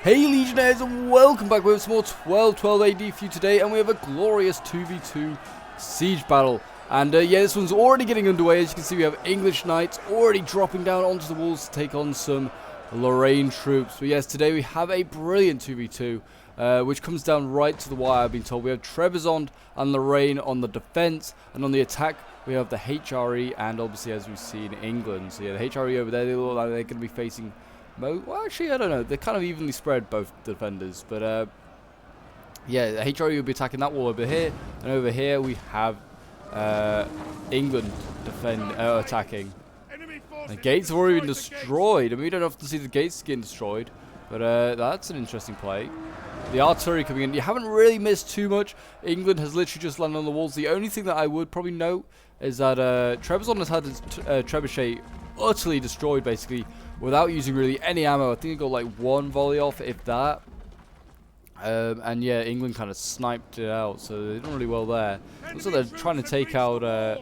Hey Legionnaires, and welcome back with some more 1212 AD for you today, and we have a glorious 2v2 siege battle. And yeah, this one's already getting underway. As you can see, we have English knights already dropping down onto the walls to take on some Lorraine troops. But yes, today we have a brilliant 2v2, which comes down right to the wire. I've been told we have Trebizond and Lorraine on the defense, and on the attack we have the HRE, and obviously as we've seen England. So yeah, the HRE over there, they look like they're going to be facing... Well, actually, I don't know. They're kind of evenly spread, both defenders. But, yeah, the HRE will be attacking that wall over here. And over here, we have England attacking. The gates have already been destroyed. I mean, we don't often see the gates getting destroyed. But that's an interesting play. The artillery coming in. You haven't really missed too much. England has literally just landed on the walls. The only thing that I would probably note is that Trebizond has had his trebuchet utterly destroyed, basically, without using really any ammo. I think it got like one volley off, if that. And yeah, England kind of sniped it out, so they did really well there. Also, they're trying to take out the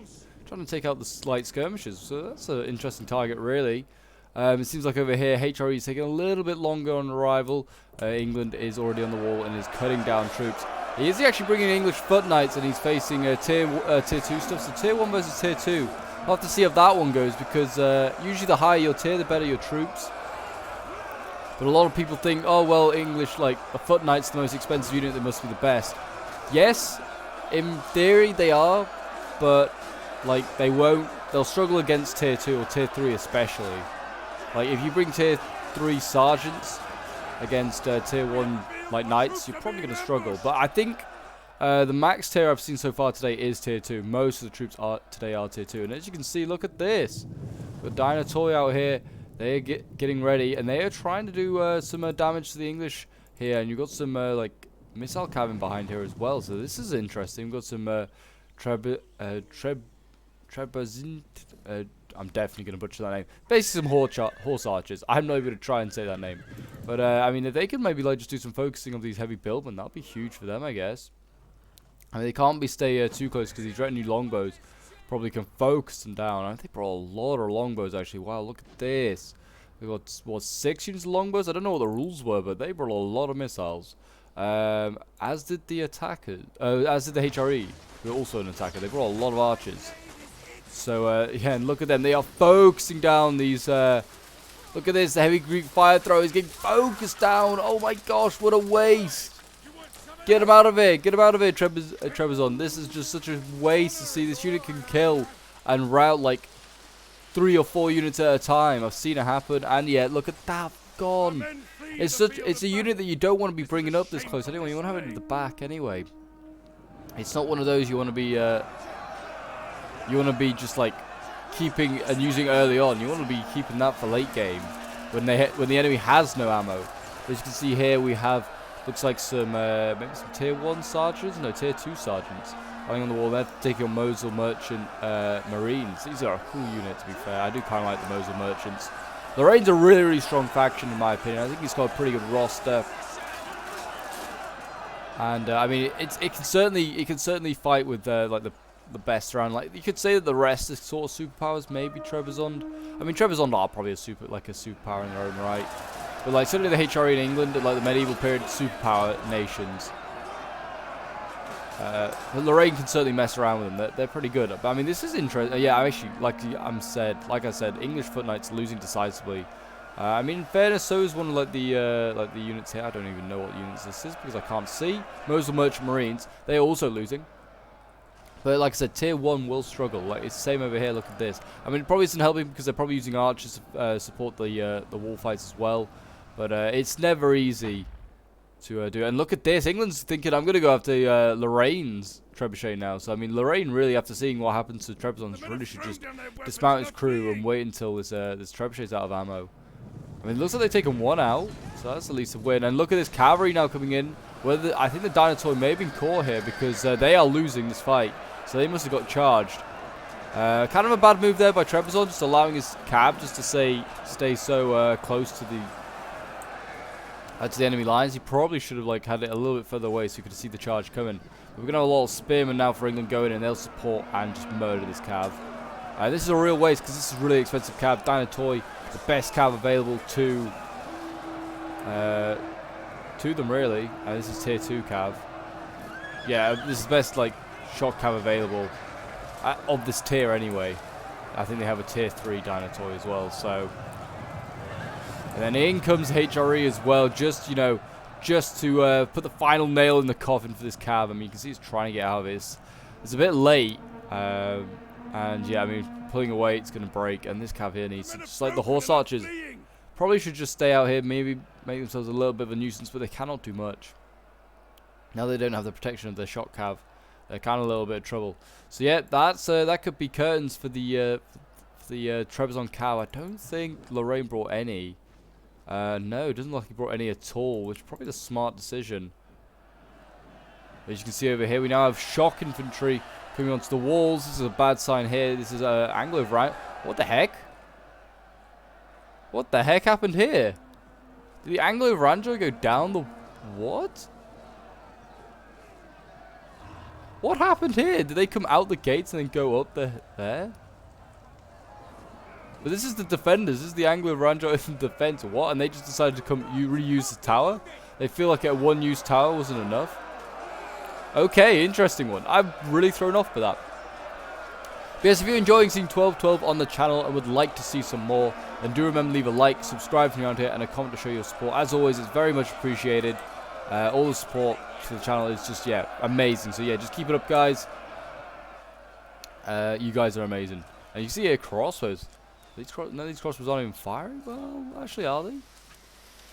light skirmishers, so that's an interesting target, really. It seems like over here, HRE is taking a little bit longer on arrival. England is already on the wall and is cutting down troops. He is actually bringing English foot knights, and he's facing tier 2 stuff. So tier 1 versus tier 2. I'll have to see how that one goes, because usually the higher your tier, the better your troops. But a lot of people think, oh well, English, like, a foot knight's the most expensive unit, they must be the best. Yes, in theory they are, but like they'll struggle against tier 2 or tier 3 especially. Like, if you bring tier 3 sergeants against tier 1 like knights, you're probably going to struggle. But I think the max tier I've seen so far today is tier 2. Most of the troops today are tier 2. And as you can see, look at this. With Dynatoy out here, they're getting ready. And they are trying to do some damage to the English here. And you've got some like missile cabin behind here as well. So this is interesting. We've got some Trebizond. I'm definitely going to butcher that name. Basically some horse archers. I'm not even going to try and say that name. But I mean, if they could maybe like just do some focusing of these heavy billmen, that would be huge for them, I guess. I mean, they can't stay too close, because these retinue longbows probably can focus them down. I think they brought a lot of longbows, actually. Wow, look at this. We've got, what, 6 units of longbows? I don't know what the rules were, but they brought a lot of missiles. As did the attackers. As did the HRE, who are also an attacker. They brought a lot of archers. So, yeah, and look at them. They are focusing down these... look at this. The heavy Greek fire thrower is getting focused down. Oh, my gosh, what a waste. Get him out of here. Get him out of here, Trebizond. This is just such a waste to see. This unit can kill and rout like 3 or 4 units at a time. I've seen it happen. And yet, look at that. Gone. It's a unit that you don't want to be bringing up this close anyway. You want to have it in the back anyway. It's not one of those you want to be... you want to be just like keeping and using early on. You want to be keeping that for late game when the enemy has no ammo. As you can see here, we have... Looks like some, maybe some tier 1 sergeants? No, tier 2 sergeants. Lying on the wall there, taking on Mosul Merchant Marines. These are a cool unit, to be fair. I do kind of like the Mosul Merchants. Lorraine's a really, really strong faction, in my opinion. I think he's got a pretty good roster. And, I mean, it can certainly fight with, like, the best around. Like, you could say that the rest is sort of superpowers, maybe Trebizond. I mean, Trebizond are probably a superpower in their own right. But like certainly the HRE in England, like the medieval period superpower nations. Lorraine can certainly mess around with them. They're pretty good. But I mean, this is interesting. Yeah, actually, like I said, English foot knights losing decisively. I mean, in fairness, so is one of like the units here. I don't even know what units this is because I can't see. Mosul Merchant Marines, they're also losing. But like I said, tier 1 will struggle. Like it's the same over here. Look at this. I mean, it probably isn't helping because they're probably using archers to support the wall fights as well. But it's never easy to do. And look at this. England's thinking, I'm going to go after Lorraine's trebuchet now. So, I mean, Lorraine really, after seeing what happens to Trebizond, really should just dismount his crew and wait until this trebuchet's out of ammo. I mean, it looks like they've taken one out. So that's at least a win. And look at this cavalry now coming in. I think the Dynatoy may have been caught here because they are losing this fight. So they must have got charged. Kind of a bad move there by Trebizond, just allowing his cab just to stay so close to the enemy lines. He probably should have like had it a little bit further away so you could see the charge coming. But we're gonna have a lot of spearmen now for England going in. They'll support and just murder this cav. This is a real waste because this is really expensive cav. Dynatoy, the best cav available to to them, really. This is tier 2 cav. Yeah, this is the best, like, shock cav available of this tier, anyway. I think they have a tier 3 Dinotoy as well, so... And then in comes HRE as well, just, you know, just to put the final nail in the coffin for this cav. I mean, you can see he's trying to get out of this. It's a bit late, and yeah, I mean, pulling away, it's going to break, and this cav here needs to, just like the horse archers, probably should just stay out here, maybe make themselves a little bit of a nuisance, but they cannot do much. Now they don't have the protection of their shock cav, they're kind of a little bit of trouble. So yeah, that's that could be curtains for the Trebizond cav. I don't think Lorraine brought any. No, it doesn't look like he brought any at all, which is probably the smart decision. As you can see over here, we now have shock infantry coming onto the walls. This is a bad sign here. This is Anglo right. What the heck? What the heck happened here? Did the Anglo Ranjo go down the... What? What happened here? Did they come out the gates and then go up there? But this is the defenders. This is the Anglo Ranjo in defense. What? And they just decided to come reuse the tower? They feel like a one-use tower wasn't enough? Okay, interesting one. I'm really thrown off by that. But yes, if you're enjoying seeing 1212 on the channel and would like to see some more, then do remember to leave a like, subscribe if you're around here, and a comment to show your support. As always, it's very much appreciated. All the support for the channel is just, yeah, amazing. So yeah, just keep it up, guys. You guys are amazing. And you see here crossbows. These crossbows aren't even firing? Well, actually, are they?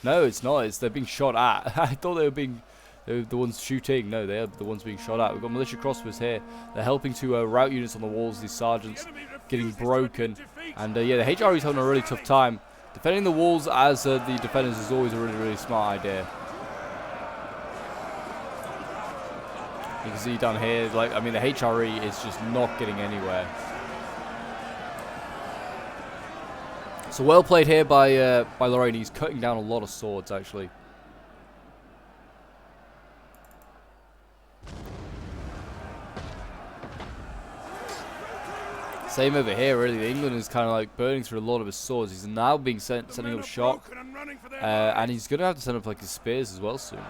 No, it's not. They're being shot at. I thought they were being... They're the ones shooting. No, they are the ones being shot at. We've got militia crossbows here. They're helping to rout units on the walls. These sergeants getting broken. And yeah, the HRE is having a really tough time. Defending the walls as the defenders is always a really, really smart idea. You can see down here, like, I mean, the HRE is just not getting anywhere. So well played here by Lorraine. He's cutting down a lot of swords, actually. Same over here, really. England is kind of like burning through a lot of his swords. He's now being sending up shock, and he's going to have to send up like his spears as well soon.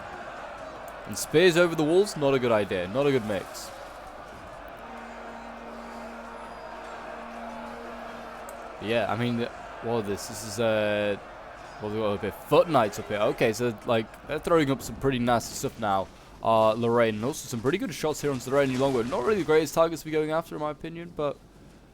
And spears over the walls, not a good idea, not a good mix. But yeah, I mean, what is this? This is well, we've got a bit of foot knights up here. Okay, so like they're throwing up some pretty nasty stuff now. Lorraine, and also some pretty good shots here onto the Lorraine longbow. Not really the greatest targets to be going after, in my opinion, but.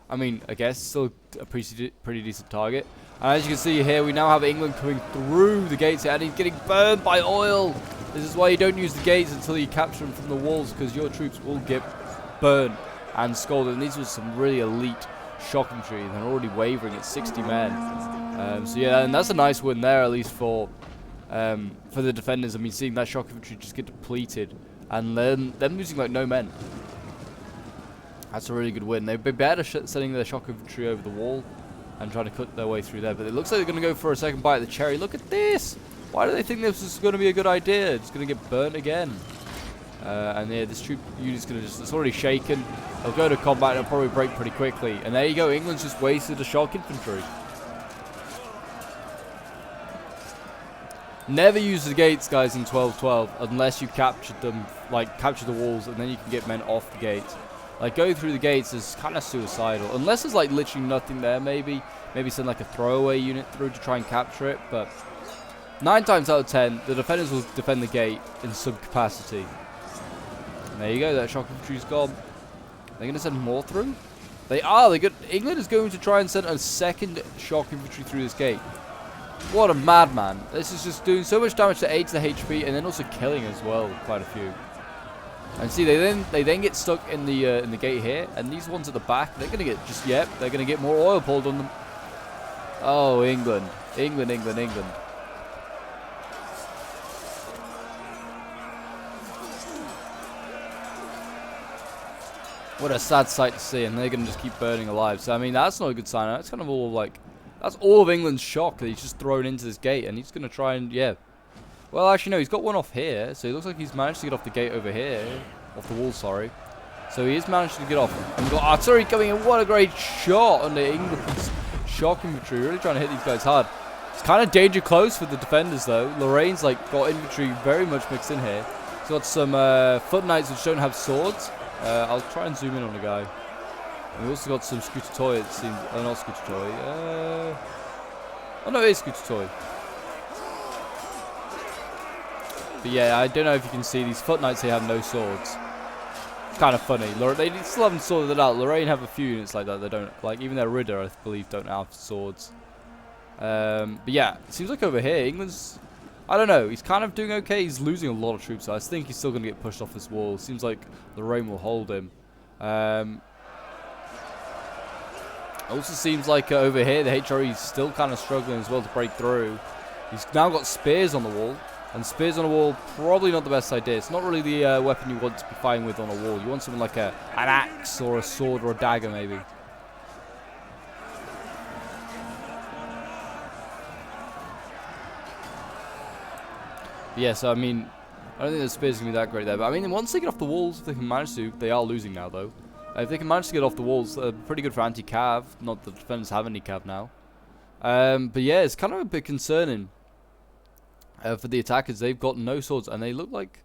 I mean, I guess still a pretty decent target. And as you can see here, we now have England coming through the gates here, and he's getting burned by oil. This is why you don't use the gates until you capture them from the walls, because your troops will get burned and scalded. And these were some really elite shock infantry, and they're already wavering at 60 men. So yeah, and that's a nice win there, at least for the defenders. I mean, seeing that shock infantry just get depleted, and then them losing like no men. That's a really good win. They'd be better sending their shock infantry over the wall and trying to cut their way through there. But it looks like they're going to go for a second bite of the cherry. Look at this! Why do they think this is going to be a good idea? It's going to get burnt again. And yeah, this troop unit's going to just... It's already shaken. They'll go to combat and it'll probably break pretty quickly. And there you go. England's just wasted a shock infantry. Never use the gates, guys, in 12-12 unless you captured them, like capture the walls, and then you can get men off the gates. Like, going through the gates is kind of suicidal. Unless there's, like, literally nothing there, maybe. Maybe send, like, a throwaway unit through to try and capture it. But 9 times out of 10, the defenders will defend the gate in some capacity. And there you go. That shock infantry's gone. They're going to send more through? They are. England is going to try and send a second shock infantry through this gate. What a madman. This is just doing so much damage to 8 to the HP, and then also killing as well quite a few. And see, they then get stuck in the gate here, and these ones at the back, they're gonna get they're gonna get more oil pulled on them. Oh, England, England, England, England. What a sad sight to see, and they're gonna just keep burning alive. So I mean, that's not a good sign. That's kind of all like, that's all of England's shock that he's just thrown into this gate, and he's gonna try and Well, actually, no, he's got one off here, so it looks like he's managed to get off the gate over here. Off the wall, sorry. So he has managed to get off. And we've got artillery coming in. What a great shot under England's shock infantry. Really trying to hit these guys hard. It's kind of danger close for the defenders, though. Lorraine's like got infantry very much mixed in here. He's got some foot knights which don't have swords. I'll try and zoom in on the guy. And we also got some scooter toy. It seems. Oh, not scooter toy. Oh no, it is scooter toy. But yeah, I don't know if you can see these foot knights. They have no swords. It's kind of funny. They still haven't sorted it out. Lorraine have a few units like that. They don't like even their Ridder, I believe, don't have swords. But yeah, it seems like over here, England's... I don't know, he's kind of doing okay. He's losing a lot of troops. I think he's still going to get pushed off this wall. Seems like Lorraine will hold him. Also seems like over here, the HRE is still kind of struggling as well to break through. He's now got spears on the wall. And spears on a wall, probably not the best idea. It's not really the weapon you want to be fighting with on a wall. You want something like an axe or a sword or a dagger, maybe. Yeah, so I mean, I don't think the spears are going to be that great there. But I mean, once they get off the walls, if they can manage to, they are losing now though. If they can manage to get off the walls, pretty good for anti-cav. Not that the defenders have any cav now. But yeah, it's kind of a bit concerning for the attackers. They've got no swords, and they look like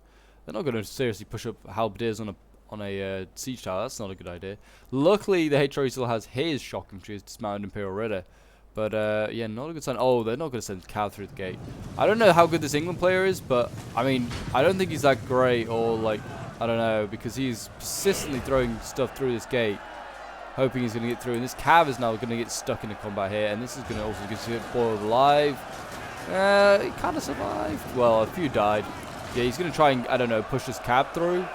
they're not going to seriously push up halberdiers on a siege tower. That's not a good idea. Luckily, the HRE still has his shock infantry, his dismounted Imperial Ridder. But yeah, not a good sign. Oh, they're not going to send cav through the gate. I don't know how good this England player is, but I mean, I don't think he's that great, or like, I don't know, because he's persistently throwing stuff through this gate, hoping he's going to get through. And this cav is now going to get stuck in the combat here, and this is going to also get boiled alive. He kind of survived. Well, a few died. Yeah, he's going to try and, I don't know, push this cab through.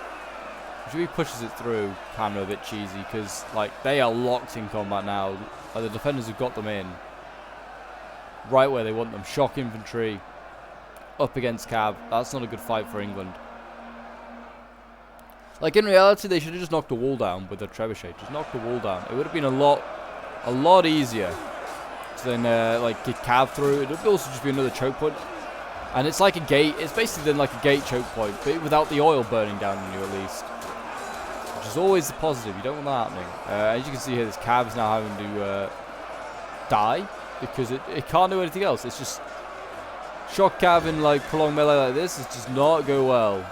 If he pushes it through, kind of a bit cheesy, because like they are locked in combat now. Like, the defenders have got them in right where they want them. Shock infantry up against cab. That's not a good fight for England. Like, in reality, they should have just knocked the wall down with the trebuchet. Just knock the wall down. It would have been a lot easier to then like get cav through. It would also just be another choke point. And it's like a gate. It's basically then like a gate choke point, but without the oil burning down on you at least. Which is always the positive. You don't want that happening. As you can see here, this cav is now having to die because it can't do anything else. It's just shock cav in like prolonged melee like this is just not go well.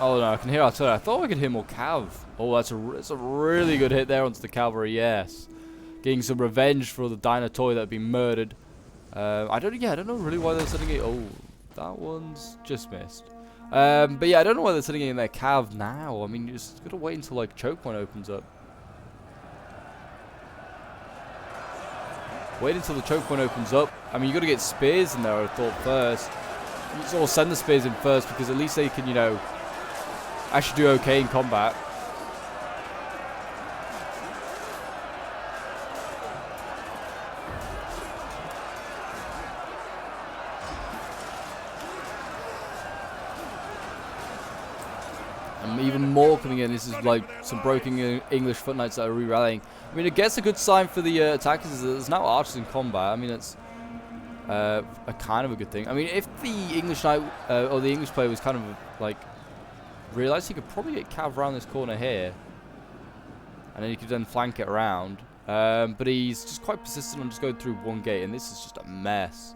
Oh no, I can hear artillery. I thought I could hear more cav. Oh, that's a really good hit there onto the cavalry. Yes, getting some revenge for the Dino toy that had been murdered. I don't know really why they're sending it. Oh, that one's just missed. But yeah, I don't know why they're sending it in their cav now. I mean, you just gotta wait until like choke point opens up. Wait until the choke point opens up. I mean, you gotta get spears in there, I thought, first. You sort of send the spears in first because at least they can, you know, actually do okay in combat. And even more coming in. This is like some broken English foot knights that are re-rallying. I mean, I guess a good sign for the attackers is that there's now archers in combat. I mean, it's a kind of a good thing. I mean, if the English knight or the English player was kind of like realized he could probably get cav around this corner here, and then he could then flank it around. But he's just quite persistent on just going through one gate, and this is just a mess.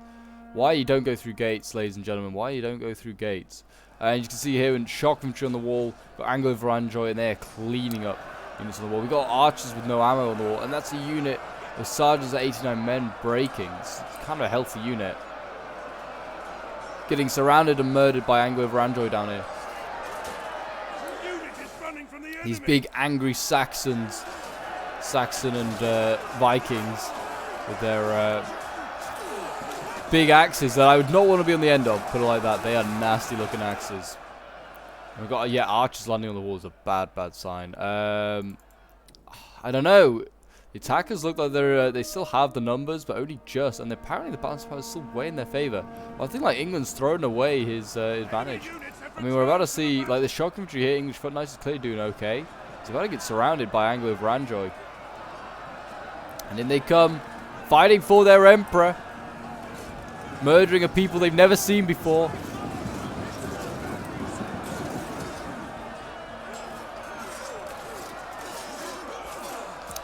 Why you don't go through gates, ladies and gentlemen? Why you don't go through gates? And you can see here in shock infantry on the wall, got Anglo-Varangian, and they're cleaning up units on the wall. We've got archers with no ammo on the wall, and that's a unit with sergeants at 89 men breaking. It's kind of a healthy unit. Getting surrounded and murdered by Anglo-Varangian down here. These big angry Saxons, Saxon and Vikings with their big axes that I would not want to be on the end of, put it like that. They are nasty looking axes. And we've got, yeah, archers landing on the wall is a bad sign. I don't know. The attackers look like they still have the numbers, but only just. And apparently the balance power is still way in their favor. Well, I think like England's thrown away his advantage. I mean, we're about to see like the shock infantry here. English foot knights is clearly doing okay. He's about to get surrounded by Anglo-Varangian. And in they come, fighting for their emperor. Murdering a people they've never seen before.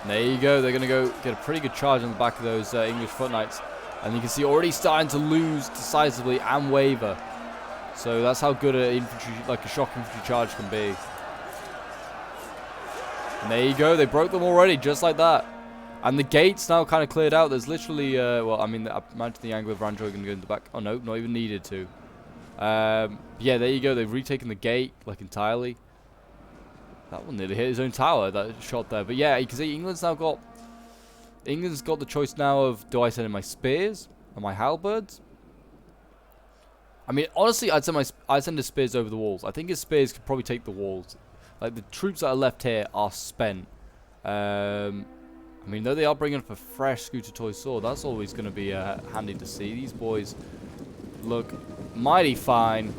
And there you go. They're going to go get a pretty good charge on the back of those English foot knights. And you can see already starting to lose decisively and waver. So that's how good an infantry, like a shock infantry charge can be. And there you go. They broke them already, just like that. And the gate's now kind of cleared out. There's literally, well, I mean, I imagine the Anglo Varangioi are going to go in the back. Oh, no, not even needed to. Yeah, there you go. They've retaken the gate, like, entirely. That one nearly hit his own tower, that shot there. But yeah, you can see England's got the choice now of, do I send in my spears or my halberds? I mean, honestly, I'd send his spears over the walls. I think his spears could probably take the walls. Like, the troops that are left here are spent. I mean, though they are bringing up a fresh scooter toy sword, that's always going to be handy to see. These boys look mighty fine.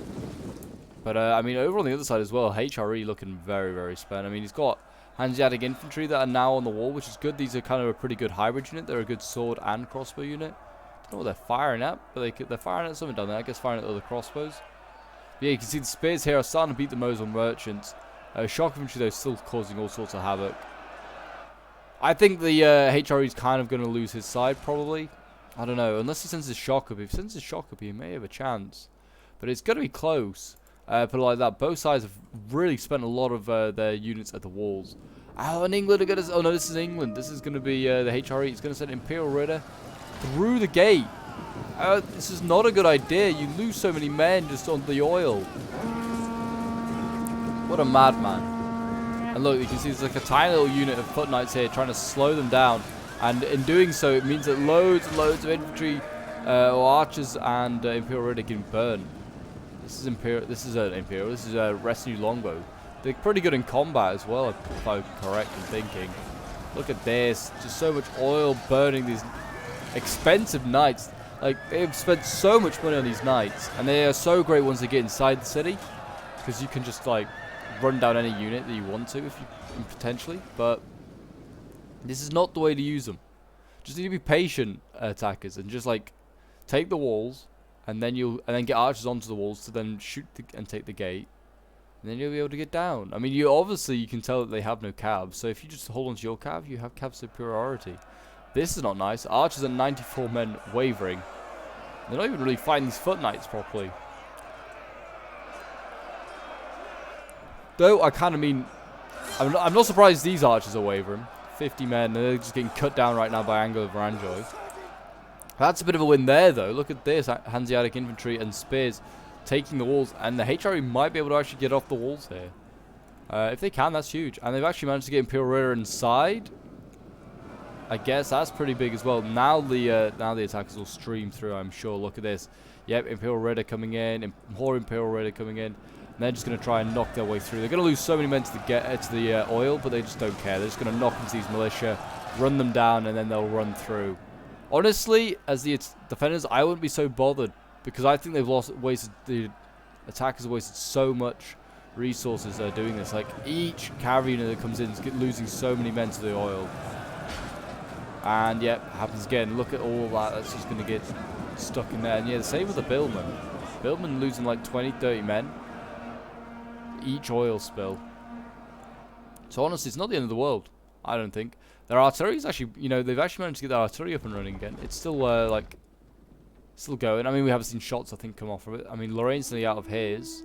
But, I mean, over on the other side as well, HRE looking very, very spent. I mean, he's got Hanseatic infantry that are now on the wall, which is good. These are kind of a pretty good hybrid unit. They're a good sword and crossbow unit. I don't know what they're firing at, but they're firing at something down there. I guess firing at other crossbows. But yeah, you can see the spears here are starting to beat the Mosul merchants. Shock infantry, though, still causing all sorts of havoc. I think the HRE is kind of going to lose his side, probably. I don't know, unless he sends his shock up. If he sends his shock up, he may have a chance. But it's going to be close. Put it like that. Both sides have really spent a lot of their units at the walls. Oh, and England are going to... Oh, no, this is England. This is going to be the HRE. It's going to send Imperial Ritter through the gate. This is not a good idea. You lose so many men just on the oil. What a madman. And look, you can see there's like a tiny little unit of foot knights here trying to slow them down. And in doing so, it means that loads and loads of infantry or archers and Imperial Ritter getting burned. This is Imperial. This is a retinue longbow. They're pretty good in combat as well, if I'm correct in thinking. Look at this. Just so much oil burning these expensive knights. Like, they've spent so much money on these knights. And they are so great once they get inside the city. Because you can just, like, run down any unit that you want to, if you potentially. But this is not the way to use them. Just need to be patient, attackers. And just, like, take the walls. And then get archers onto the walls to then shoot and take the gate. And then you'll be able to get down. I mean, you can tell that they have no cabs. So if you just hold onto your cab, you have cab superiority. This is not nice. Archers are 94 men wavering. They're not even really fighting these foot knights properly. Though, I kind of mean... I'm not surprised these archers are wavering. 50 men, and they're just getting cut down right now by Anglo Varangioi. That's a bit of a win there, though. Look at this. Hanseatic infantry and spears taking the walls. And the HRE might be able to actually get off the walls here. If they can, that's huge. And they've actually managed to get Imperial Ritter inside. I guess that's pretty big as well. Now the attackers will stream through, I'm sure. Look at this. Yep, Imperial Ritter coming in. More Imperial Ritter coming in. And they're just going to try and knock their way through. They're going to lose so many men to the oil, but they just don't care. They're just going to knock into these militia, run them down, and then they'll run through. Honestly, as the defenders, I wouldn't be so bothered because I think the attackers have wasted so much resources doing this. Like, each cavalry unit that comes in is losing so many men to the oil. And yep, happens again. Look at all that. That's just going to get stuck in there. And yeah, the same with the Billman. Billman losing like 20, 30 men. Each oil spill. So honestly, it's not the end of the world. I don't think. Their artillery is actually, they've actually managed to get their artillery up and running again. It's still, still going. I mean, we haven't seen shots, I think, come off of it. I mean, Lorraine's nearly out of his.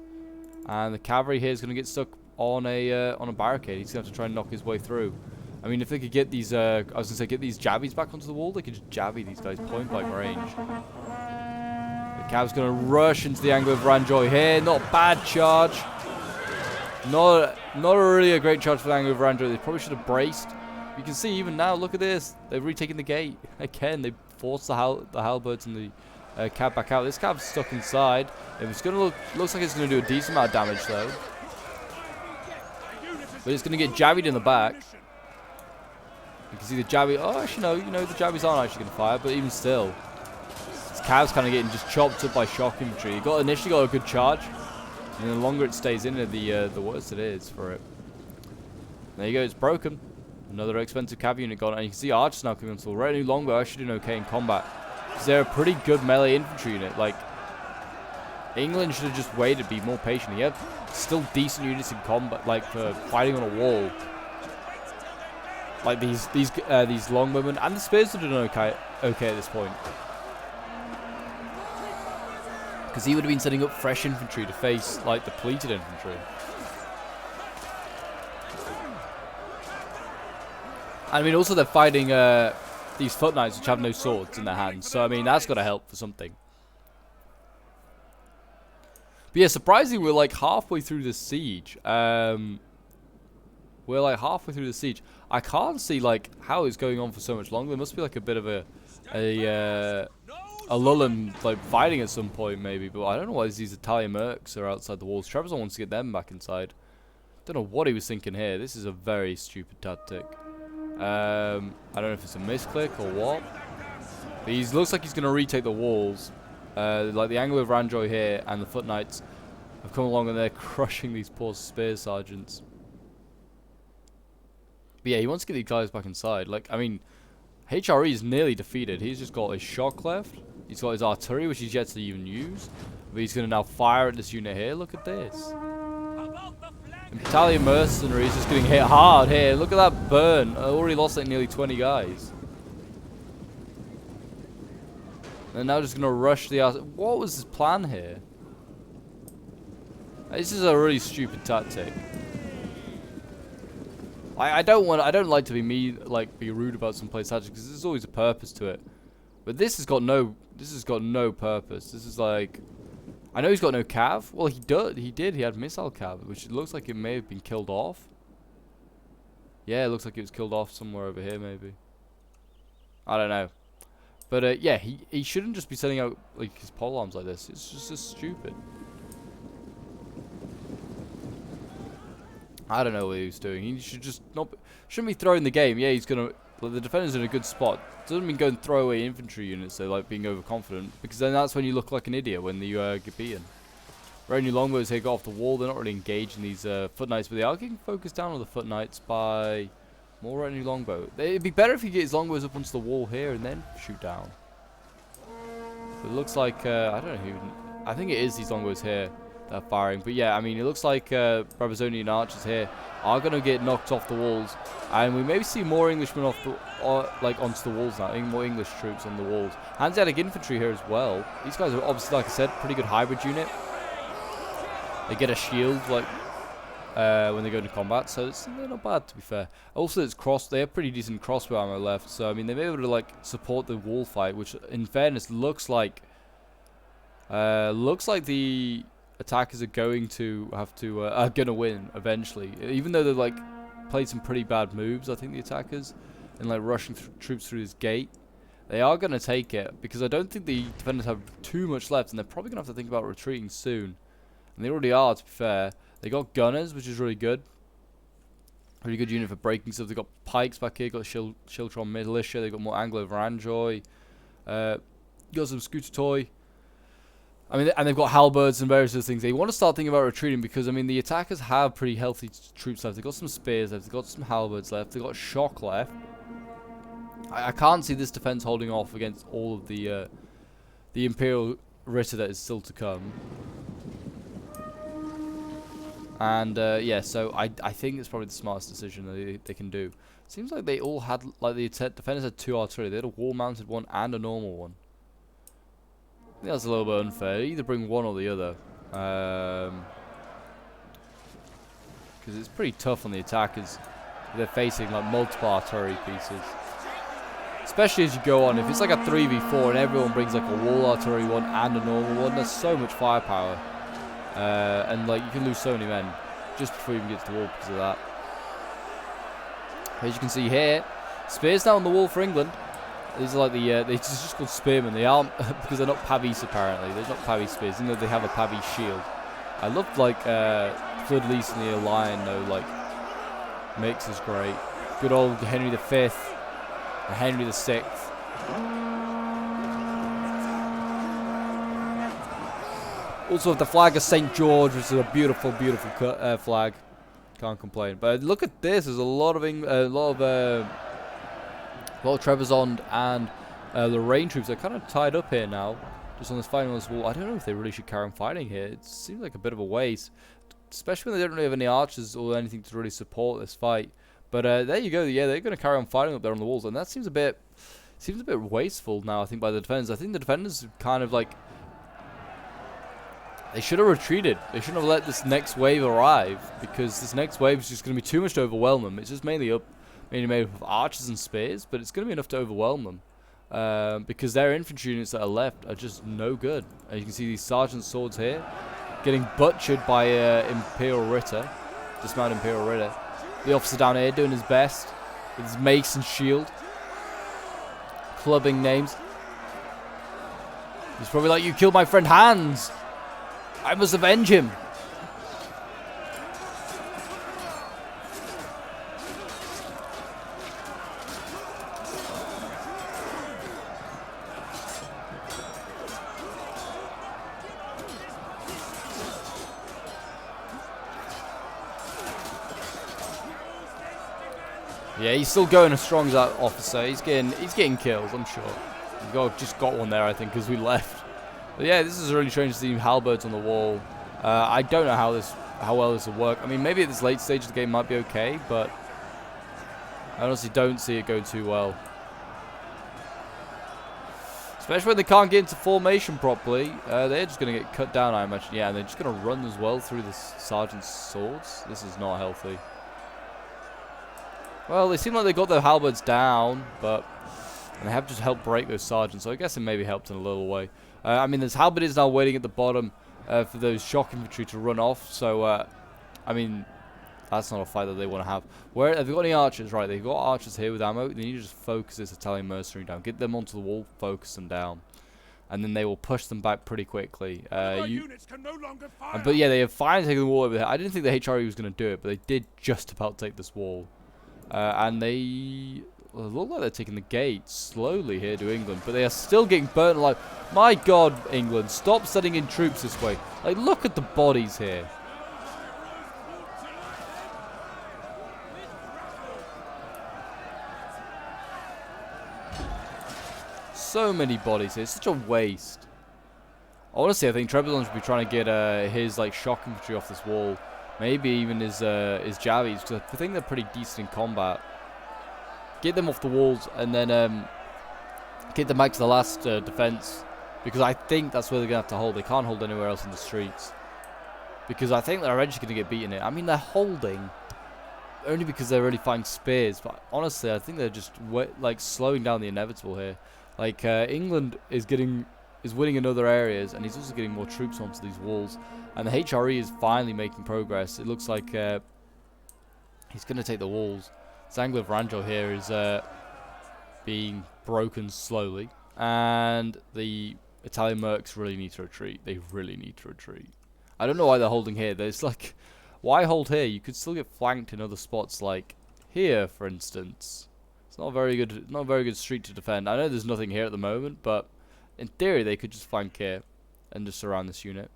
And the cavalry here is going to get stuck on a barricade. He's going to have to try and knock his way through. I mean, if they could get these, I was going to say, get these jabbies back onto the wall, they could just jabby these guys point-blank range. The cav's going to rush into the Anglo Varangioi here. Not a bad charge. Not really a great charge for the Anglo Varangioi. They probably should have braced. You can see even now, look at this. They've retaken the gate. Again, they forced the halberds and the cab back out. This cab's stuck inside. It's going to looks like it's going to do a decent amount of damage, though. But it's going to get jabbied in the back. You can see the jabby. Oh, actually, no. The jabbies aren't actually going to fire, but even still. This cab's kind of getting just chopped up by shock infantry. He initially got a good charge. And the longer it stays in there, the worse it is for it. There you go. It's broken. Another expensive cav unit gone, and you can see archers now coming onto the retinue longbow actually doing okay in combat. Because they're a pretty good melee infantry unit. Like, England should have just waited, be more patient. You have still decent units in combat, like for fighting on a wall. like these longbowmen, and the spears are doing okay at this point. Because he would have been setting up fresh infantry to face like depleted infantry. I mean, also they're fighting these foot knights which have no swords in their hands. So I mean, that's got to help for something. But yeah, surprisingly, we're like halfway through the siege. We're like halfway through the siege. I can't see like how it's going on for so much longer. There must be like a bit of a lull in like fighting at some point maybe. But I don't know why these Italian mercs are outside the walls. Trebizond wants to get them back inside. Don't know what he was thinking here. This is a very stupid tactic. I don't know if it's a misclick or what. But he looks like he's going to retake the walls. Like the Anglo of Ranjoy here and the foot knights have come along and they're crushing these poor spear sergeants. But yeah, he wants to get these guys back inside. Like, I mean, HRE is nearly defeated. He's just got his shock left. He's got his artillery, which he's yet to even use. But he's going to now fire at this unit here. Look at this. Italian mercenaries just getting hit hard here. Look at that burn. I already lost like nearly 20 guys. They're now just going to rush the artillery. What was his plan here? This is a really stupid tactic. I don't like to be rude about some play tactics because there's always a purpose to it. But this has got no purpose. This is like, I know he's got no cav. Well, he did. He had missile cav, which it looks like it may have been killed off. Yeah, it looks like it was killed off somewhere over here, maybe. I don't know. But yeah, he shouldn't just be sending out like his pole arms like this. It's just stupid. I don't know what he was doing. He should just shouldn't be throwing the game. Yeah, he's gonna. Like, the defender's in a good spot. Doesn't mean go and throw away infantry units. So like being overconfident, because then that's when you look like an idiot when you get beaten. Retinue longbows here got off the wall. They're not really engaged in these foot knights, but they are getting focused down on the foot knights by more retinue longbow. It'd be better if he get his longbows up onto the wall here and then shoot down. But it looks like I don't know who. I think it is these longbows here. They're firing, but yeah, I mean, it looks like Brabazonian archers here are going to get knocked off the walls, and we maybe see more Englishmen off the, onto the walls now, more English troops on the walls. Hanseatic infantry here as well. These guys are obviously, like I said, pretty good hybrid unit. They get a shield like when they go into combat, so they're not bad to be fair. Also, they have pretty decent crossbow ammo left, so I mean, they'll be able to like support the wall fight, which in fairness looks like the attackers are going to have to are gonna win eventually, even though they're like played some pretty bad moves. I think the attackers and like rushing troops through this gate, they are gonna take it because I don't think the defenders have too much left, and they're probably gonna have to think about retreating soon. And they already are, to be fair. They got gunners, which is really good. Really good unit for breaking stuff. They got pikes back here. Got Shiltron militia. They got more Anglo Varanjoy. Got some scooter toy. I mean, and they've got halberds and various other things. They want to start thinking about retreating because, I mean, the attackers have pretty healthy troops left. They've got some spears left. They've got some halberds left. They've got shock left. I can't see this defense holding off against all of the Imperial Ritter that is still to come. And, yeah, so I think it's probably the smartest decision they can do. Seems like they all had, like, the defenders had 2 artillery. They had a wall-mounted one and a normal one. I think that's a little bit unfair. Either bring one or the other. Because it's pretty tough on the attackers. They're facing like multiple artillery pieces. Especially as you go on. If it's like a 3v4 and everyone brings like a wall artillery one and a normal one, there's so much firepower. And like you can lose so many men just before you even get to the wall because of that. As you can see here, spears now on the wall for England. These are like the, they're just called spearmen. They aren't, because they're not pavis apparently. They're not pavis spears, even though they have a pavis shield. I love like, Fleur-de-Lis and the Lion though, like, mix is great. Good old Henry V and Henry VI. Also the flag of St. George, which is a beautiful, beautiful flag. Can't complain. But look at this, there's a lot of Trebizond and Lorraine troops are kind of tied up here now, just on this fighting on this wall. I don't know if they really should carry on fighting here. It seems like a bit of a waste, especially when they don't really have any archers or anything to really support this fight. But there you go. Yeah, they're going to carry on fighting up there on the walls, and that seems a bit wasteful now. I think by the defenders. I think the defenders kind of like they should have retreated. They shouldn't have let this next wave arrive, because this next wave is just going to be too much to overwhelm them. It's just mainly made up of archers and spears, but it's going to be enough to overwhelm them. Because their infantry units that are left are just no good. And you can see these sergeant swords here getting butchered by Imperial Ritter, dismounted Imperial Ritter. The officer down here doing his best with his mace and shield, clubbing names. He's probably like, "You killed my friend Hans. I must avenge him." Yeah, he's still going as strong as that officer. He's getting kills, I'm sure. Just got one there, I think, because we left. But yeah, this is really strange to see halberds on the wall. I don't know how well this will work. I mean, maybe at this late stage of the game might be okay, but I honestly don't see it going too well. Especially when they can't get into formation properly. They're just going to get cut down, I imagine. Yeah, and they're just going to run as well through the sergeant's swords. This is not healthy. Well, they seem like they got their halberds down, but and they have just helped break those sergeants, so I guess it maybe helped in a little way. I mean, there's halberdiers now waiting at the bottom for those shock infantry to run off, so, I mean, that's not a fight that they want to have. Where have they got any archers? Right, they've got archers here with ammo. They need to just focus this Italian mercenary down. Get them onto the wall, focus them down. And then they will push them back pretty quickly. But yeah, they have finally taken the wall over there. I didn't think the HRE was going to do it, but they did just about take this wall. And they look like they're taking the gate slowly here to England, but they are still getting burnt alive. My God, England, stop sending in troops this way. Like, look at the bodies here. So many bodies here. It's such a waste. Honestly, I think Trebizond should be trying to get his like shock infantry off this wall. Maybe even his Javis, because I think they're pretty decent in combat. Get them off the walls and then get them back to the last defense, because I think that's where they're going to have to hold. They can't hold anywhere else in the streets, because I think they're eventually going to get beaten in. I mean, they're holding only because they're really fighting spears, but honestly, I think they're just like slowing down the inevitable here. Like England is winning in other areas, and he's also getting more troops onto these walls. And the HRE is finally making progress. It looks like he's going to take the walls. Zangler Vrangel here is being broken slowly. And the Italian mercs really need to retreat. They really need to retreat. I don't know why they're holding here. There's like, why hold here? You could still get flanked in other spots, like here, for instance. It's not a very good street to defend. I know there's nothing here at the moment, but in theory they could just flank here and just surround this unit.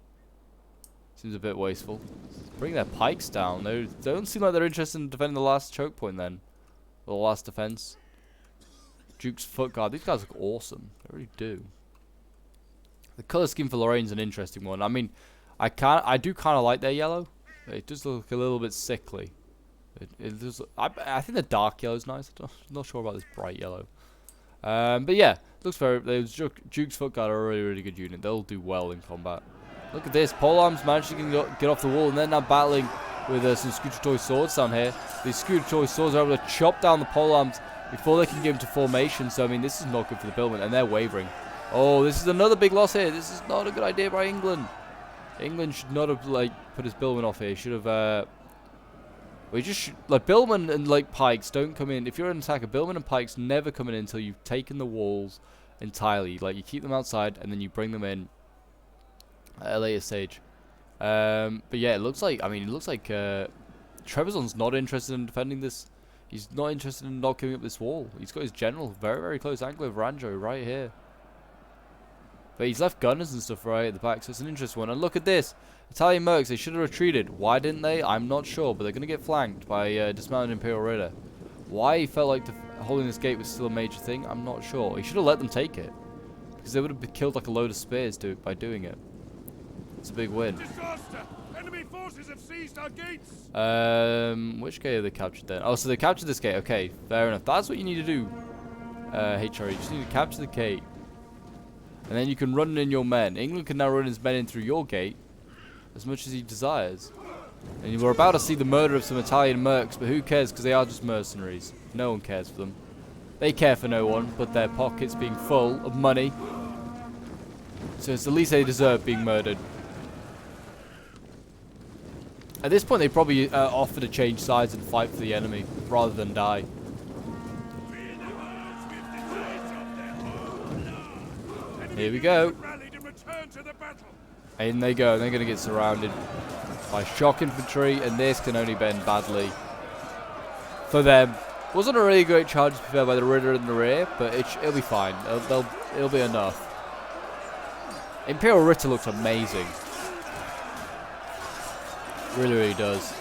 Seems a bit wasteful. Bring their pikes down. They don't seem like they're interested in defending the last choke point then. Or the last defense. Duke's foot guard. These guys look awesome. They really do. The colour scheme for Lorraine's an interesting one. I mean, I do kind of like their yellow. It does look a little bit sickly. I think the dark yellow is nice. I'm not sure about this bright yellow. But yeah, looks very. Those Duke's foot guard are a really good unit. They'll do well in combat. Look at this. Polearms managed to get off the wall, and they're now battling with some Scututoy swords down here. These Scututoy swords are able to chop down the polearms before they can get into formation. So I mean, this is not good for the billmen, and they're wavering. Oh, this is another big loss here. This is not a good idea by England. England should not have like put his billmen off here. He should have. We just like billmen and like pikes don't come in. If you're an attacker, billmen and pikes never come in until you've taken the walls entirely. Like you keep them outside and then you bring them in at a later stage. But yeah, it looks like Trebizond's not interested in defending this. He's not interested in not giving up this wall. He's got his general very, very close, Anglo Vranjo, right here. But he's left gunners and stuff right at the back, so it's an interesting one. And look at this. Italian mercs, they should have retreated. Why didn't they? I'm not sure, but they're going to get flanked by dismounted Imperial Ritter. Why he felt like holding this gate was still a major thing, I'm not sure. He should have let them take it, because they would have been killed like a load of spears by doing it. It's a big win. Disaster! Enemy forces have seized our gates. Which gate have they captured then? Oh, so they captured this gate. Okay, fair enough. That's what you need to do. HRE, you just need to capture the gate. And then you can run in your men. England can now run his men in through your gate as much as he desires. And we're about to see the murder of some Italian mercs, but who cares because they are just mercenaries. No one cares for them. They care for no one but their pockets being full of money. So it's the least they deserve, being murdered. At this point they probably offer to change sides and fight for the enemy rather than die. Here we go. In they go. They're going to get surrounded by shock infantry, and this can only bend badly for them. Wasn't a really great charge, to be fair, by the Ritter in the rear, but it'll be fine. It'll be enough. Imperial Ritter looks amazing. Really, really does.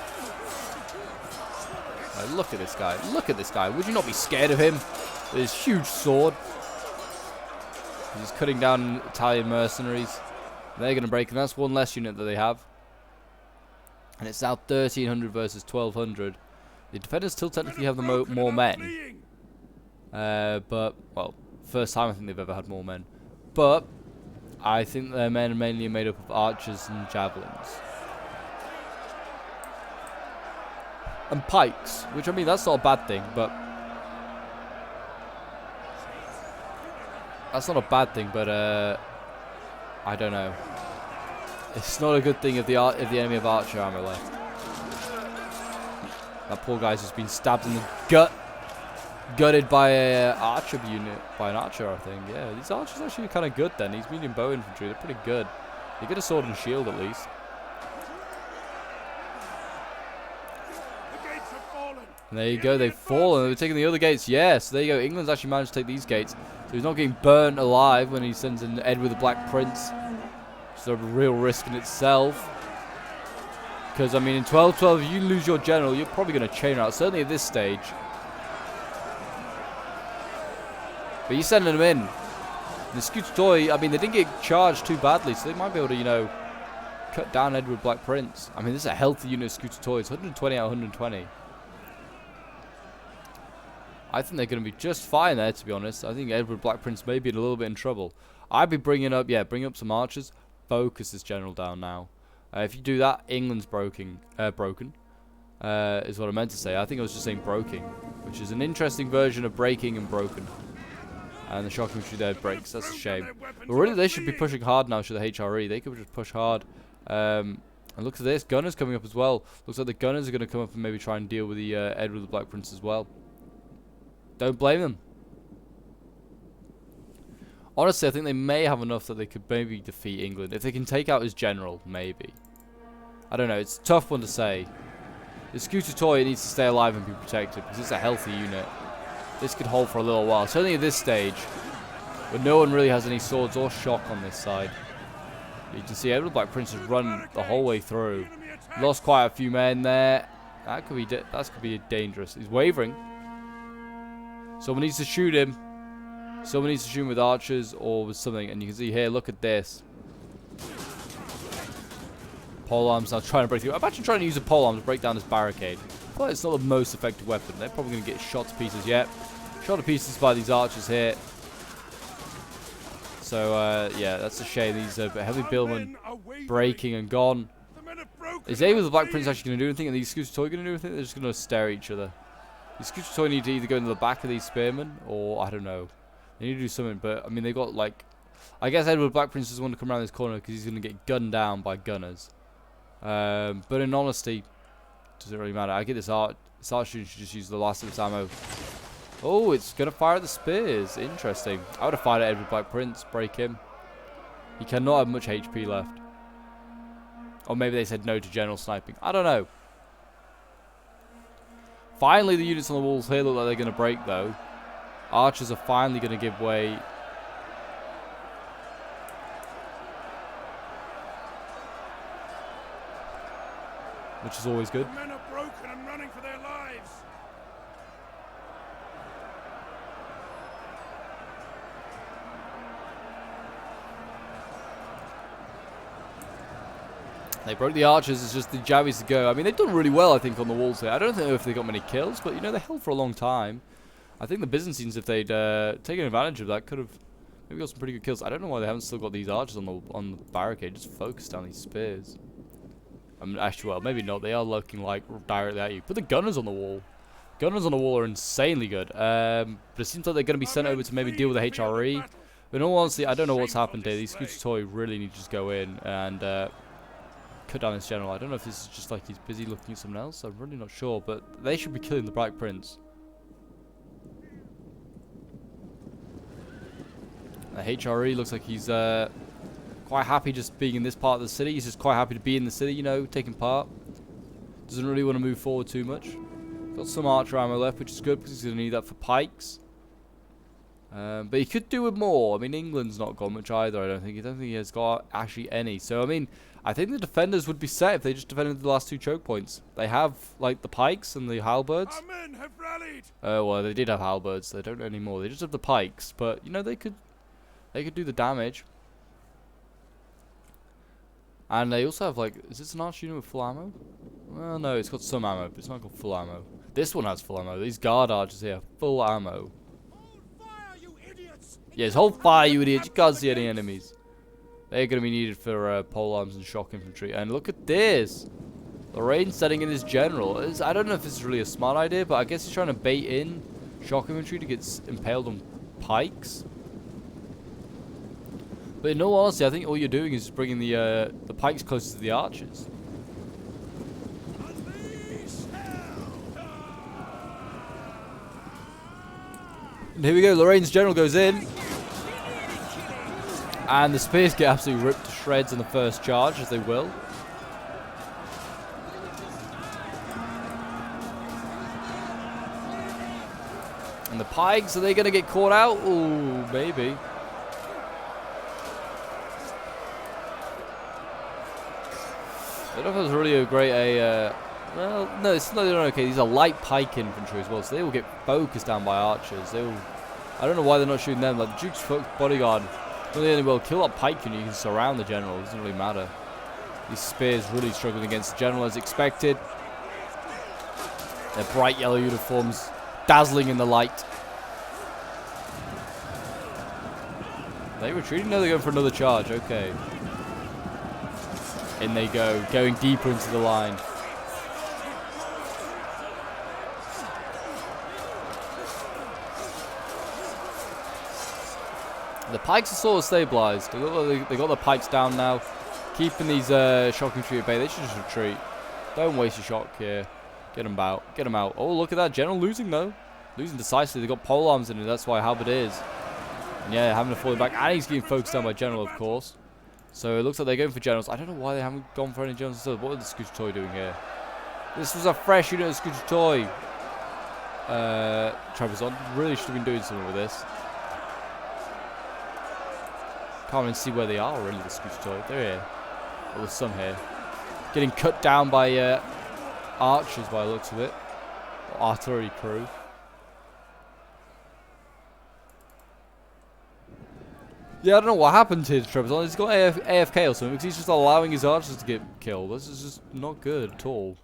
Look at this guy. Look at this guy. Would you not be scared of him? With his huge sword. He's cutting down Italian mercenaries. They're going to break, and that's one less unit that they have. And it's now 1,300 versus 1,200. The defenders still technically have the more men. But, well, first time I think they've ever had more men. But I think their men are mainly made up of archers and javelins. And pikes, which, I mean, that's not a bad thing, but... That's not a bad thing, but, I don't know. It's not a good thing if the enemy have archer armor left. That poor guy's just been stabbed in the gut. Gutted by an archer unit. By an archer, I think. Yeah, these archers are actually kind of good then. These medium bow infantry, they're pretty good. They get a sword and shield at least. And there you go, they've fallen. They're taking the other gates. Yes, there you go. England's actually managed to take these gates. So he's not getting burnt alive when he sends in Edward the Black Prince. It's a real risk in itself. Because, I mean, in 12-12, if you lose your general, you're probably going to chain out. Certainly at this stage. But you're sending them in. And the Scooter Toy, I mean, they didn't get charged too badly. So they might be able to, you know, cut down Edward Black Prince. I mean, this is a healthy unit of Scooter Toys. 120 out of 120. I think they're going to be just fine there, to be honest. I think Edward Black Prince may be a little bit in trouble. I'd be bringing up some archers. Focus this general down now. If you do that, England's broken. Is what I meant to say. I think I was just saying broking, which is an interesting version of breaking and broken. And the shock infantry there breaks. That's a shame. But really, they should be pushing hard now. Should the HRE? They could just push hard. And look at this. Gunners coming up as well. Looks like the gunners are going to come up and maybe try and deal with the Edward the Black Prince as well. Don't blame them. Honestly, I think they may have enough that they could maybe defeat England. If they can take out his general, maybe. I don't know. It's a tough one to say. The Scooter Toy needs to stay alive and be protected because it's a healthy unit. This could hold for a little while. Certainly at this stage, when no one really has any swords or shock on this side. You can see Edward Black Prince has run the whole way through. Lost quite a few men there. That could be dangerous. He's wavering. Someone needs to shoot him. Someone needs to shoot him with archers or with something. And you can see here, look at this. Polearms now trying to break through. I'm actually trying to use a polearm to break down this barricade. But it's not the most effective weapon. They're probably going to get shot to pieces yet. Shot to pieces by these archers here. So, yeah, that's a shame. These heavy billmen breaking and gone. Is Edward the Black Prince actually going to do anything? Are these Scooter Toy going to do anything? They're just going to stare at each other. The Scooter Toy need to either go into the back of these spearmen, or I don't know. They need to do something, but I mean, they got like, I guess Edward Black Prince doesn't want to come around this corner because he's going to get gunned down by gunners. But in honesty, doesn't really matter. I get this archer should just use the last of its ammo. Oh, it's going to fire at the spears. Interesting. I would have fired at Edward Black Prince, break him. He cannot have much HP left. Or maybe they said no to general sniping. I don't know. Finally, the units on the walls here look like they're going to break, though. Archers are finally going to give way. Which is always good. The men are broken and running for their lives. They broke the archers, it's just the jabbies to go. I mean, they've done really well, I think, on the walls here. I don't know if they got many kills, but, you know, they held for a long time. I think the Byzantines, if they'd taken advantage of that, could have maybe got some pretty good kills. I don't know why they haven't still got these archers on the barricade. Just focus down these spears. I mean, actually, well, maybe not. They are looking like directly at you. Put the gunners on the wall. Gunners on the wall are insanely good. But it seems like they're going to be sent over to maybe deal with the HRE. But in all honesty, I don't know what's happened here. These Scooter Toy really need to just go in and cut down this general. I don't know if this is just like he's busy looking at something else. I'm really not sure. But they should be killing the Black Prince. The HRE looks like he's quite happy just being in this part of the city. He's just quite happy to be in the city, you know, taking part. Doesn't really want to move forward too much. Got some archer ammo left, which is good because he's going to need that for pikes. But he could do with more. I mean, England's not got much either, I don't think. He has got actually any. So, I mean, I think the defenders would be set if they just defended the last two choke points. They have, like, the pikes and the halberds. Our men have rallied. Well, they did have halberds. They don't anymore. They just have the pikes. But, you know, they could do the damage. And they also have, like, is this an archer unit with full ammo? Well, no, it's got some ammo, but it's not got full ammo. This one has full ammo. These guard archers here have full ammo. Yes, hold fire, you idiots. You can't see any enemies. They're going to be needed for pole arms and shock infantry. And look at this. Lorraine's setting in his general. I don't know if this is really a smart idea, but I guess he's trying to bait in shock infantry to get impaled on pikes. But in all honesty, I think all you're doing is bringing the pikes closer to the archers. And here we go. Lorraine's general goes in. And the spears get absolutely ripped to shreds in the first charge, as they will. And the pikes, are they going to get caught out? Ooh, maybe. I don't know if it was really a great, well, no, it's not okay. These are light pike infantry as well, so they will get focused down by archers. They will, I don't know why they're not shooting them. Like the Duke's bodyguard, really only will kill that pike and you can surround the general. It doesn't really matter. These spears really struggling against the general as expected. Their bright yellow uniforms dazzling in the light. Are they retreating? No, they're going for another charge. Okay. In they go, going deeper into the line. The pikes are sort of stabilized. They got the pikes down now. Keeping these shock infantry at bay. They should just retreat. Don't waste your shock here. Get them out. Get them out. Oh, look at that. General losing, though. Losing decisively. They got pole arms in it. That's why halberd is. And yeah, having to fall back. And he's getting focused down by general, of course. So it looks like they're going for generals. I don't know why they haven't gone for any generals instead. What are the Scooter Toy doing here? This was a fresh unit of Scooter Toy. Trebizond really should have been doing something with this. Can't even see where they are, really, the Scooter Toy. They're here. Well, there's some here. Getting cut down by archers by the looks of it. Or artillery crew. Yeah, I don't know what happened to Trebizond. He's got AFK or something because he's just allowing his archers to get killed. This is just not good at all.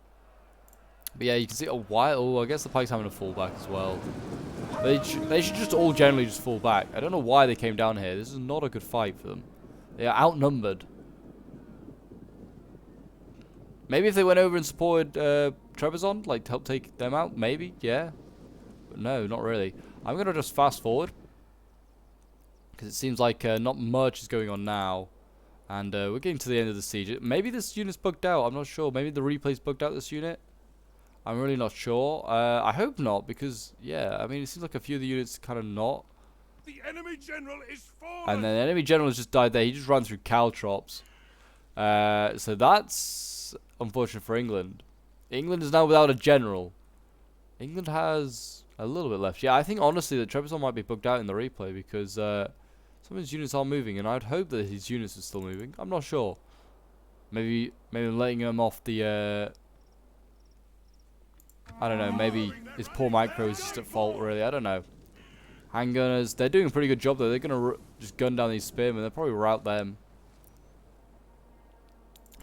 But yeah, you can see a while. Oh, I guess the pike's having a fallback as well. They should just all generally just fall back. I don't know why they came down here. This is not a good fight for them. They are outnumbered. Maybe if they went over and supported Trebizond, like to help take them out, maybe, yeah. But no, not really. I'm going to just fast forward. Because it seems like not much is going on now. And we're getting to the end of the siege. Maybe this unit's bugged out. I'm not sure. Maybe the replay's bugged out this unit. I'm really not sure. I hope not. Because, yeah, I mean, it seems like a few of the units kind of not. The enemy general is fallen. And then the enemy general has just died there. He just ran through caltrops. So that's unfortunate for England. England is now without a general. England has a little bit left. Yeah, I think, honestly, that Trebizond might be bugged out in the replay. Because some of his units are moving. And I'd hope that his units are still moving. I'm not sure. Maybe I'm letting him off the... I don't know, maybe his poor micro is just at fault, really. I don't know. Handgunners, they're doing a pretty good job, though. They're going to just gun down these spearmen. They'll probably rout them.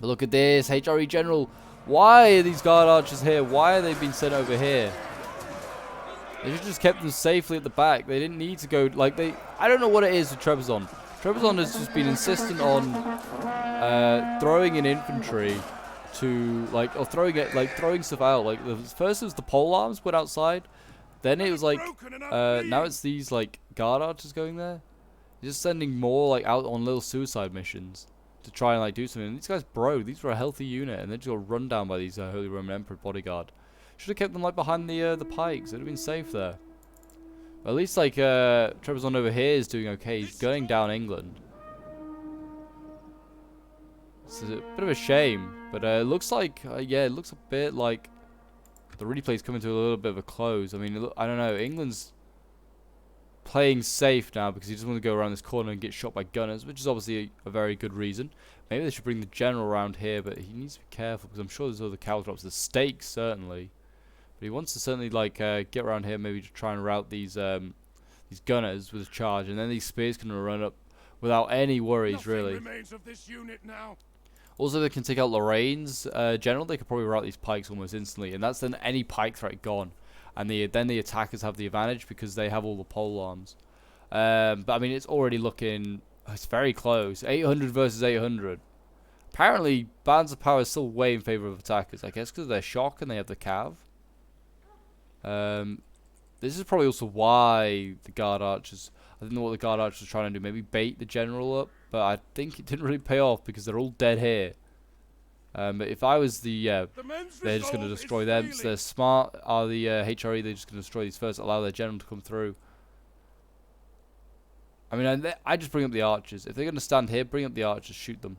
But look at this, HRE General. Why are these guard archers here? Why are they being sent over here? They should just kept them safely at the back. They didn't need to go, like, I don't know what it is with Trebizond. Trebizond has just been insistent on throwing in infantry to, like, or throwing stuff out. Like, first it was the pole arms went outside. Then it was like, now it's these, like, guard archers going there. Just sending more, like, out on little suicide missions to try and, like, do something. And these guys, bro, these were a healthy unit, and they just got run down by these Holy Roman Emperor bodyguard. Should have kept them, like, behind the pikes. It'd have been safe there. But at least, like, Trebizond over here is doing okay. He's gunning down England. It's a bit of a shame, but it looks like, yeah, it looks a bit like the replay's coming to a little bit of a close. I mean, I don't know. England's playing safe now because he doesn't want to go around this corner and get shot by gunners, which is obviously a very good reason. Maybe they should bring the general around here, but he needs to be careful because I'm sure there's other cow drops. The stakes, certainly. But he wants to certainly, like, get around here, maybe to try and rout these gunners with a charge, and then these spears can run up without any worries, really. Remains of this unit now. Also, they can take out Lorraine's general. They could probably rout these pikes almost instantly, and that's then any pike threat gone. And then the attackers have the advantage because they have all the pole arms. But I mean, it's already looking, it's very close. 800 versus 800. Apparently, Bands of Power is still way in favor of attackers. I guess because of their shock and they have the cav. This is probably also why the guard archers, I don't know what the guard archers are trying to do, maybe bait the general up, but I think it didn't really pay off because they're all dead here. But if I was they're just going to destroy them. So they're smart, are the HRE, they're just going to destroy these first, allow their general to come through. I mean, I just bring up the archers. If they're going to stand here, bring up the archers, shoot them.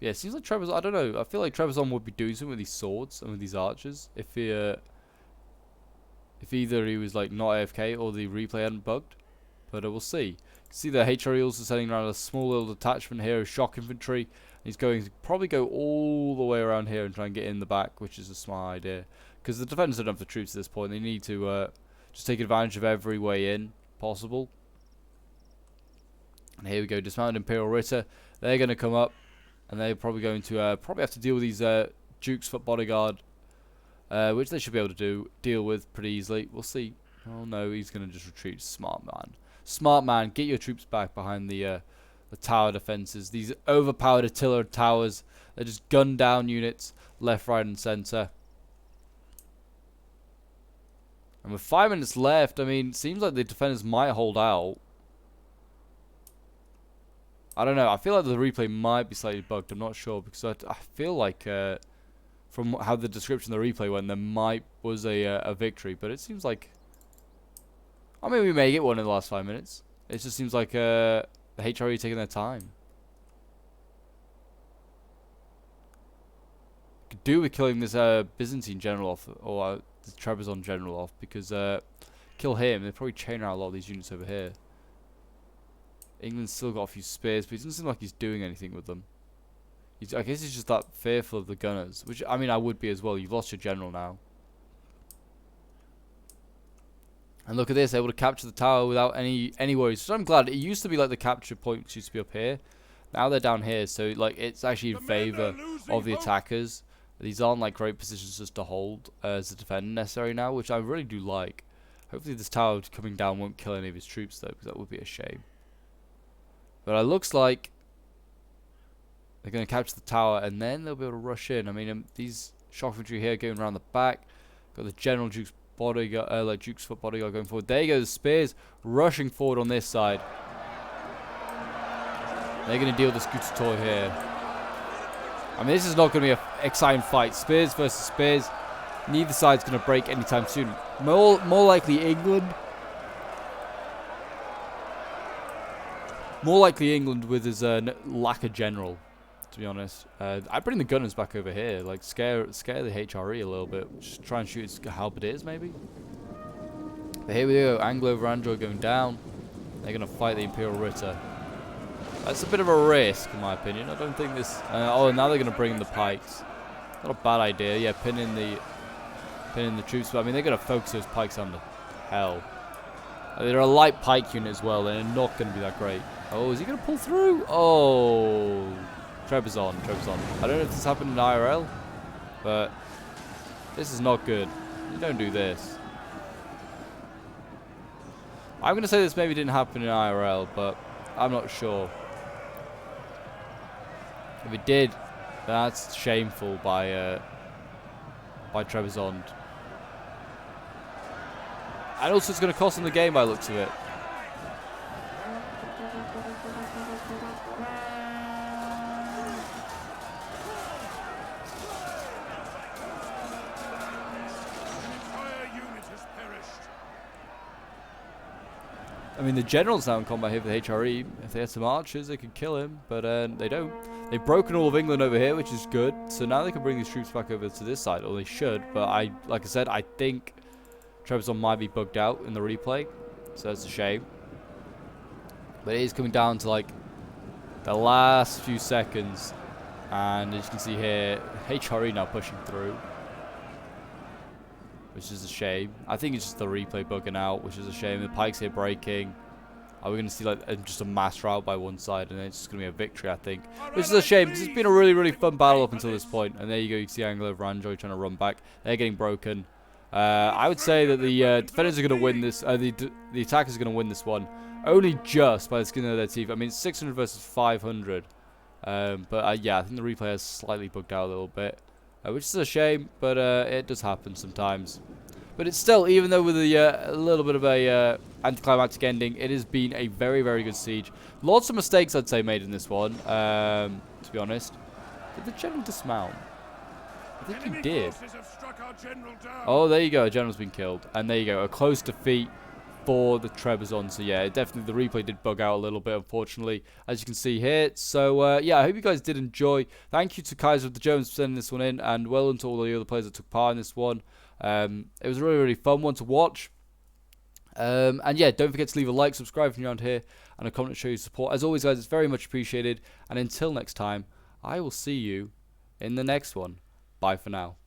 Yeah, it seems like Trebizond, I don't know, I feel like Trebizond would be doing something with these swords and with these archers if either he was, like, not AFK or the replay hadn't bugged. But we'll see. You can see the HRE also sending around a small little detachment here of shock infantry. He's going to probably go all the way around here and try and get in the back, which is a smart idea. Because the defenders don't have the troops at this point. They need to just take advantage of every way in possible. And here we go, dismounted Imperial Ritter. They're going to come up. And they're probably going to probably have to deal with these Duke's Foot bodyguard, which they should be able to deal with pretty easily. We'll see. Oh no, he's going to just retreat. Smart man. Smart man. Get your troops back behind the tower defenses. These overpowered artillery towers. They just gun down units left, right, and center. And with 5 minutes left, I mean, it seems like the defenders might hold out. I don't know. I feel like the replay might be slightly bugged. I'm not sure because I feel like from how the description of the replay went, there was a victory, but it seems like, I mean, we may get one in the last 5 minutes. It just seems like the HRE taking their time. Could do with killing this Byzantine general off, or the Trebizond general off, because kill him. They probably chain out a lot of these units over here. England's still got a few spears, but it doesn't seem like he's doing anything with them. I guess he's just that fearful of the gunners, which, I mean, I would be as well. You've lost your general now. And look at this, able to capture the tower without any worries. So I'm glad. It used to be like the capture points used to be up here. Now they're down here, so like it's actually in favor of the attackers. These aren't like great positions just to hold as a defender necessary now, which I really do like. Hopefully this tower coming down won't kill any of his troops though, because that would be a shame. But it looks like they're going to capture the tower and then they'll be able to rush in. I mean, these shock infantry here going around the back. Got the General Duke's bodyguard, like Duke's Foot bodyguard going forward. There you go, the spears rushing forward on this side. They're going to deal with the Scutatore here. I mean, this is not going to be an exciting fight. Spears versus spears. Neither side's going to break anytime soon. More likely England. More likely England with his lack of general, to be honest. I bring the gunners back over here, like scare the HRE a little bit. Just try and shoot his halberdiers maybe. But here we go, Anglo over Android going down. They're going to fight the Imperial Ritter. That's a bit of a risk, in my opinion. I don't think this... oh, now they're going to bring in the pikes. Not a bad idea. Yeah, pinning the troops. But I mean, they're going to focus those pikes on the hell. They're a light pike unit as well, and they're not going to be that great. Oh, is he going to pull through? Oh, Trebizond. I don't know if this happened in IRL, but this is not good. You don't do this. I'm going to say this maybe didn't happen in IRL, but I'm not sure. If it did, that's shameful by Trebizond. And also it's going to cost them the game by the looks of it. I mean, the general's now in combat here for the HRE. If they had some archers, they could kill him, but they don't. They've broken all of England over here, which is good. So now they can bring these troops back over to this side, or they should. But like I said, I think Trebizond might be bugged out in the replay, so that's a shame. But it is coming down to like the last few seconds, and as you can see here, HRE now pushing through, which is a shame. I think it's just the replay bugging out, which is a shame. The pikes here breaking. Are we going to see like just a mass rout by one side, and then it's just going to be a victory, I think. Which is a shame, because it's been a really, really fun battle up until this point. And there you go, you can see Anglo Ranjoy trying to run back. They're getting broken. I would say that the defenders are going to win this, the attackers are going to win this one. Only just by the skin of their teeth. I mean, it's 600 versus 500. But yeah, I think the replay has slightly bugged out a little bit. Which is a shame, but it does happen sometimes. But it's still, even though with a little bit of a anticlimactic ending, it has been a very, very good siege. Lots of mistakes, I'd say, made in this one, to be honest. Did the general dismount? I think he did. Oh, there you go, a general's been killed. And there you go, a close defeat for the Trebizond. So yeah, definitely the replay did bug out a little bit, unfortunately, as you can see here. So yeah, I hope you guys did enjoy. Thank you to Kaiser of the Germans for sending this one in, and well done to all the other players that took part in this one. It was a really, really fun one to watch. And yeah, don't forget to leave a like, subscribe if you're around here, and a comment to show your support. As always, guys, it's very much appreciated. And until next time, I will see you in the next one. Bye for now.